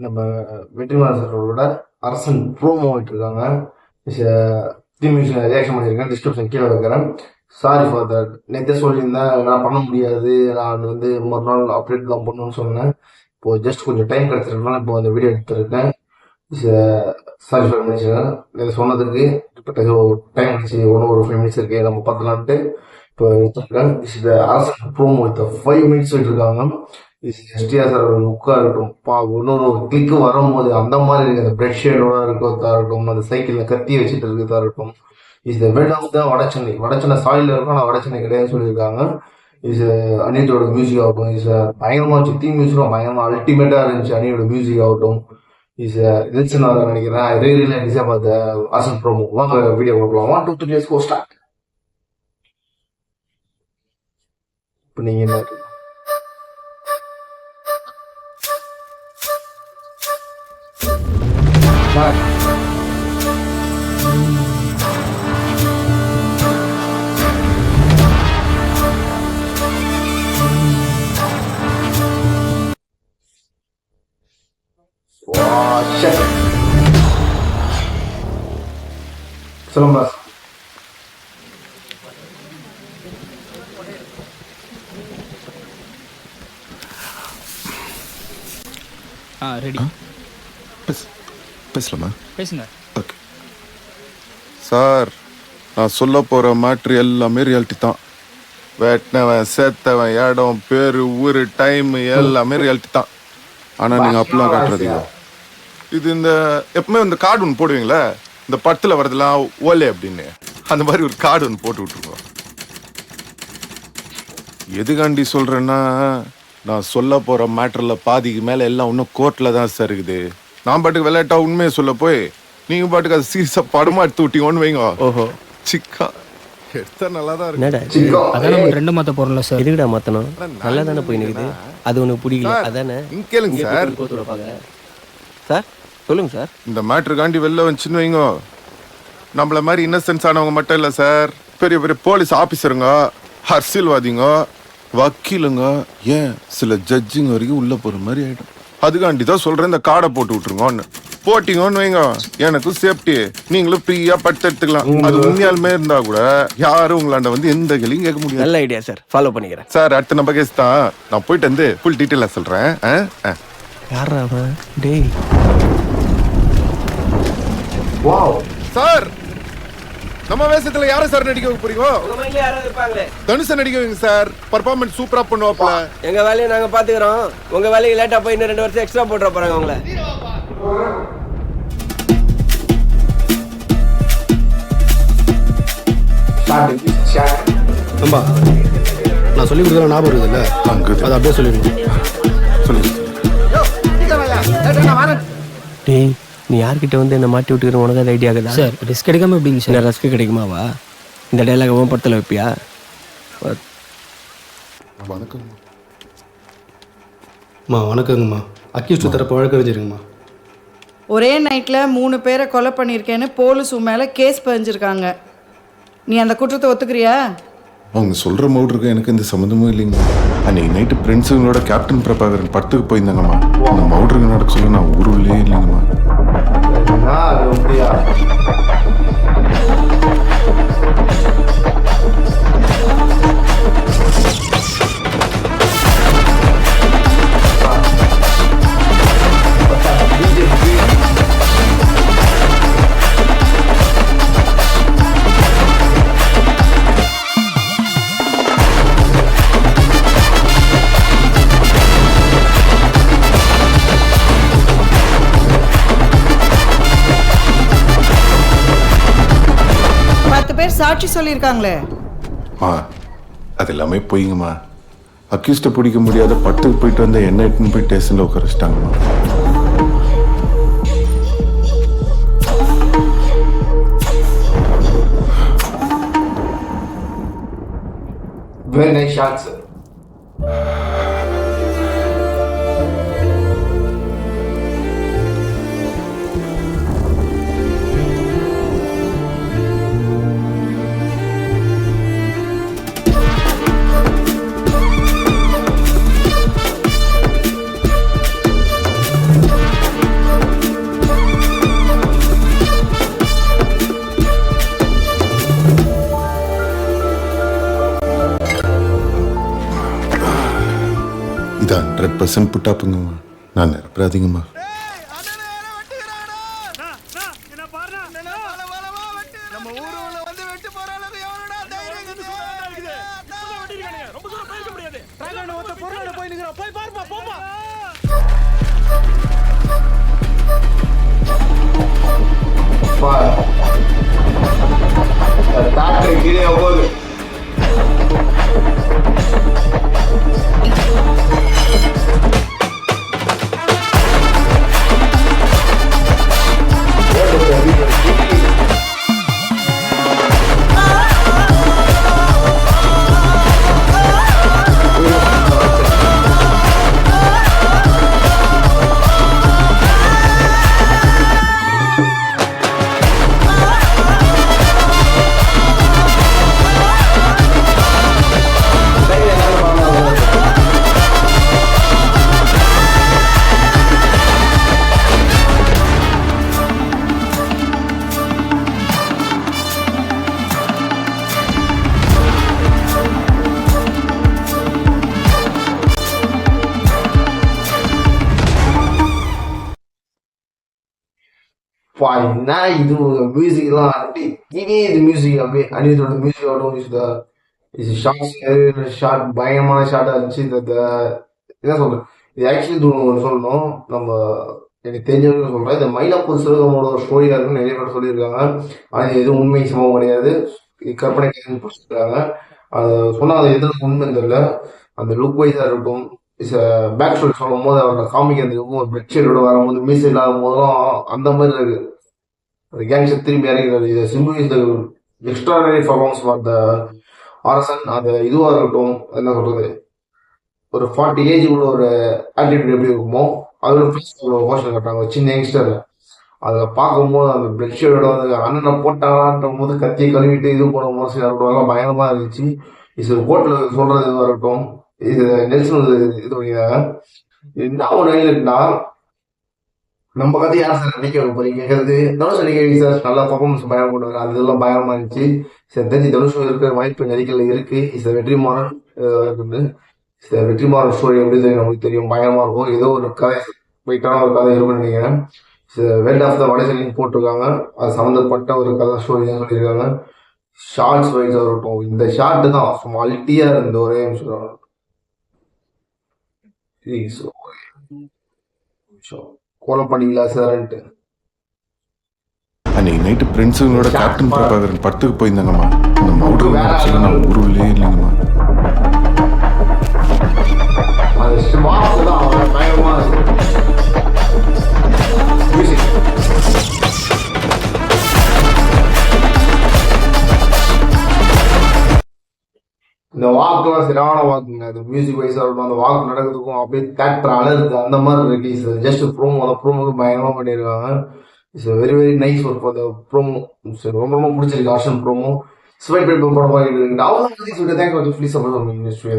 நம்ம வெற்றிமாறன் சாரோட அரசன் ப்ரோமோ விட்டுருக்காங்க. ரியாக்ஷன் பண்ணியிருக்கேன், டிஸ்கிரிப்ஷன் கீழே வைக்கிறேன். Sorry for that. நேற்றே சொல்லியிருந்தேன் நான் பண்ண முடியாது, நான் மறுநாள் அப்டேட் தான் பண்ணணும்னு சொன்னேன். இப்போ ஜஸ்ட் கொஞ்சம் டைம் கிடைச்சிருக்கனால இப்போ அந்த வீடியோ எடுத்துருக்கேன். சாரி ஃபார் மினிட்ஸ் இதை சொன்னதுக்கு. இப்போ டைம் கிடைச்சி ஒரு 5 மினிட்ஸ் இருக்கு, நம்ம பார்த்துலான்ட்டு இப்போ எடுத்துருக்கேன். அரசன் ப்ரோமோ 5 மினிட்ஸ் விட்டுருக்காங்க. எஸ்டிஆர் சார் லுக்காக இருக்கட்டும், இன்னொரு கிளிக்கு வரும்போது அந்த மாதிரி இருக்கு, அந்த பிரெட் ஷேடோட இருக்கிறதா இருக்கட்டும், அந்த சைக்கிளில் கத்தி வச்சுட்டு இருக்கிறதா இருக்கட்டும். Is the wet of the Vadachennai soil இருக்கும், ஆனால் வடச்சென்னை கிடையாது சொல்லியிருக்காங்க. அனியோட மியூசிக் ஆகட்டும், பயங்கரமா சுத்தி மியூசிக்கும் பயங்கரமா அல்டிமேட்டா இருந்துச்சு. அனியோட மியூசிக் ஆகட்டும், நில்சன் நினைக்கிறேன். ரீரியில் டிசைன் பார்த்த அரசன் ப்ரோமோ. வாங்க வீடியோ பார்க்கலாம். 1 2 3 let's go start. இப்போ நீங்க என்ன சொல்லுங்க. ரெடி. பேசலாமா? பேசுங்க. ஓகே சார், நான் சொல்ல போகிற மேட்ரு எல்லாமே ரியாலிட்டி தான். வெட்டினவன் சேர்த்தவன் இடம் பேர் ஊர் டைம் எல்லாமே ரியாலிட்டி தான். ஆனால் நீங்கள் அப்படிலாம் காட்டுறதீங்க. இது இந்த எப்பவுமே இந்த கார்டு ஒன்று போடுவீங்களே, இந்த படத்தில் வரதெல்லாம் ஓலே அப்படின்னு, அந்த மாதிரி ஒரு கார்டு ஒன்று போட்டு விட்ருக்கோம். எதுக்காண்டி சொல்கிறேன்னா, நான் சொல்ல போகிற மேட்டரில் பாதிக்கு மேலே எல்லாம் இன்னும் கோர்ட்டில் தான் சார் இருக்குது. நான் பாட்டுக்கு விளையாட்டா உண்மையை சொல்ல போய் நீங்கள் பாட்டுக்கு அது சீரியஸாக படமாக எடுத்து விட்டீங்கன்னு வைங்க. ஓஹோ, சிக்கா எடுத்தா நல்லா தான் இருக்கு. அதான் நம்ம ரெண்டு மாற்ற போகிறோம்ல சார். எதுக்குடா மாற்றணும்? நல்லா தானே போய் நிற்குது. அது உனக்கு பிடிக்கல அதானே? கேளுங்க சார். சார் சொல்லுங்க சார். இந்த மேட்ருக்காண்டி வெளில வந்துச்சுன்னு வைங்க, நம்மள மாதிரி இன்னசென்ஸ் ஆனவங்க மட்டும் இல்லை சார், பெரிய பெரிய போலீஸ் ஆஃபீஸருங்க, அரசியல்வாதிங்க, வக்கீலுங்க, ஏன் சில ஜட்ஜிங்க வரைக்கும் உள்ள போற மாதிரி ஆயிடும். அதுக்காண்டி தான் சொல்றேன், இந்த கார்டை போட்டு விட்டுருங்கன்னு. போட்டிங்கன்னு வைங்க, எனக்கும் சேஃப்டி, நீங்களும் ஃப்ரீயா பட்டு எடுத்துக்கலாம். அது உண்மையாலுமே இருந்தா கூட யாரும் உங்களாண்ட வந்து எந்த கேள்வியும் கேட்க முடியாது. நல்ல ஐடியா சார், ஃபாலோ பண்ணிக்கிறேன் சார். அடுத்த நம்ம கேஸ் தான், நான் போயிட்டு வந்து ஃபுல் டீட்டெயிலாக சொல்றேன். யாரா அவன்? டேய் வாவ் சார், நம்ம வேஷத்துல யார சார் நடிக்க போறீங்க? தனுஷ நடிக்க வைங்க சார், பர்ஃபார்மன்ஸ் சூப்பரா பண்ணுவாப்ல. எங்க வேலையை நாங்க பாத்துக்கிறோம், உங்க வேலையை லேட்டா போய் இன்னும் 2 வருஷம் எக்ஸ்ட்ரா போட்டுற போறாங்க உங்களை. அம்பா, நான் சொல்லி கொடுக்குற ஞாபகம் இருக்குதுல்ல, அது அப்படியே சொல்லிடுங்க. சொல்லுங்க. டேய், நீ யார்கிட்ட வந்து என்ன மாட்டி விட்டுக்கிற? உனக்கு அது ஐடியா இருக்குதா சார்? ரிஸ்க் எடுக்காம எப்படிங்க சார்? ரிஸ்க் கிடைக்குமாவா? இந்த டைலாக் உன் படத்தில் வைப்பியா? வணக்கம். வணக்கங்கம்மா. அக்யூஸ்ட் தரப்பு வழக்கறிஞருங்கம்மா. ஒரே நைட்டில் 3 பேரை கொலை பண்ணியிருக்கேன்னு போலீஸ் மேலே கேஸ் பதிஞ்சிருக்காங்க. நீ அந்த குற்றத்தை ஒத்துக்கிறியா? அவங்க சொல்ற மவுட்ருக்கு எனக்கு எந்த சம்மந்தமும் இல்லைங்கம்மா. அன்னைக்கு நைட்டு ஃப்ரெண்ட்ஸுங்களோட கேப்டன் பிரபாகரன் படத்துக்கு போயிருந்தாங்கம்மா. அந்த மவுட்ருக்கு நடக்க சொல்ல நான் ஊருள்ளே இல்லைங்கம்மா. சாட்சி சொல்லியிருக்காங்களே. அது எல்லாமே போயிங்கம்மா. அக்யூஸ்ட பிடிக்க முடியாத பட்டுக்கு போயிட்டு வந்த என்ன எட்டுன்னு போய் ஸ்டேஷன்ல உட்காரிச்சிட்டாங்கம்மா. Very nice shot, sir. இது 100% புட்டாப்புங்கம்மா. நான் நிரப்பராதீங்கம்மா. டாக்டர் கீழே போகுது. என்ன இது மியூசிக்லாம் இது மியூசிக் அப்படியே அனிருத்தோட மியூசிக் ஆகட்டும், ஷார்ட் பயங்கரமான ஷார்ட்டாக இருந்துச்சு. என்ன சொல்றேன், இது ஆக்சுவலி ஒன்று சொல்லணும். நம்ம எனக்கு தெரிஞ்சவங்க சொல்றேன், இந்த மயிலாப்பூர் சிவகமோட ஒரு ஸ்டோரியா இருக்குன்னு நிறைய பேர் சொல்லியிருக்காங்க. ஆனால் இது எதுவும் உண்மை சம்பவம் கிடையாது, கற்பனை சொல்லியிருக்காங்க. அது சொன்னால் அது எதுவும் உண்மை தெரியல. அந்த லுக் வைஸாக இருக்கட்டும், பேக் ஸ்டோரி சொல்லும் போது அவரோட காமிக்கிறதுக்கும் ஒரு பெட்ஷீட்டோட வரும்போது மீசை இல்லாத போதும் அந்த மாதிரி இருக்கு. அந்த கேங்ஸ்டர் திரும்பி இறங்கிறது. இது Simbu is the extraordinary performance for the RSN. அது இதுவாக இருக்கட்டும், என்ன சொல்றது, ஒரு 40 ஏஜ் உள்ள ஒரு ஆட்டிடியூட் எப்படி இருக்குமோ அதோட போர்ஷன் கட்டுறாங்க சின்ன யங்ஸ்டர். அதில் பார்க்கும்போது அந்த பெட்ஷீட்டோட வந்து அண்ணனை போட்டாங்களான்ற போது கத்தியை கழுவிட்டு இது போன மோஸ்ட்லி இருக்கட்டும் பயங்கரமா இருந்துச்சு. இது கோட்டில் சொல்றது இதுவாக இருக்கட்டும், இது நெல்சன் இது பண்ணிக்கிறாங்க. என்ன ஒரு இருக்குன்னா, நம்ம கதை யார் சார் நினைக்க வைக்க போறீங்க கேட்கறது. தனுஷ் நினைக்க சார் நல்லா பர்ஃபார்மன்ஸ் பயணம் பண்ணுவாங்க, அது இதெல்லாம் பயங்கரமா இருந்துச்சு. சார் தெரிஞ்சு தனுஷ் இருக்கிற வாய்ப்பு நடிக்கல இருக்கு. வெற்றிமாறன் இருக்குது. வெற்றிமாறன் ஸ்டோரி எப்படி தெரியும் நமக்கு தெரியும், பயங்கரமா இருக்கும். ஏதோ ஒரு கதை போயிட்டான ஒரு கதை இருக்குன்னு நினைக்கிறேன். வேர்ல்ட் ஆஃப் த வடசெல்லிங் போட்டிருக்காங்க, அது சம்மந்தப்பட்ட ஒரு கதை ஸ்டோரி தான் சொல்லியிருக்காங்க. ஷார்ட்ஸ் வைஸாக இருக்கட்டும், இந்த ஷார்ட் தான் சும்மா அல்ட்டியா இருந்த ஒரே நிமிஷம். கோலம் பண்ணிங்களா சார்ன்ட்டு அன்னைக்கு நைட்டு ஃப்ரெண்ட்ஸுங்களோட கேப்டன் பிரபாகரன் படத்துக்கு போயிருந்தாங்கம்மா. அந்த மவுட்ரு நான் ஊருவிலே இல்லைங்கம்மா. அது ஸ்மார்ட் தான், அவன் பயங்கரமா மியூசிக். இந்த வாக்குலாம் சரியான வாக்குங்க. அது மியூசிக் வைஸாக இருக்கட்டும், அந்த வாக்கு நடக்கிறதுக்கும் அப்படியே தேட்டர் அலருது அந்த மாதிரி இருக்கு. ஜஸ்ட் ப்ரோமோ, அந்த ப்ரோமோக்கு பயங்கரமாக பண்ணியிருக்காங்க. It's very very nice work for the promo. ரொம்ப ரொம்ப பிடிச்சிருக்கு ஆக்ஷன் ப்ரோமோ. ஸ்வைட் படம் பார்த்துட்டு இருக்கு. அவ்வளோ தேங்க்ஸ் ப்ளீஸ் சப்போர்ட் இண்டஸ்ட்ரி.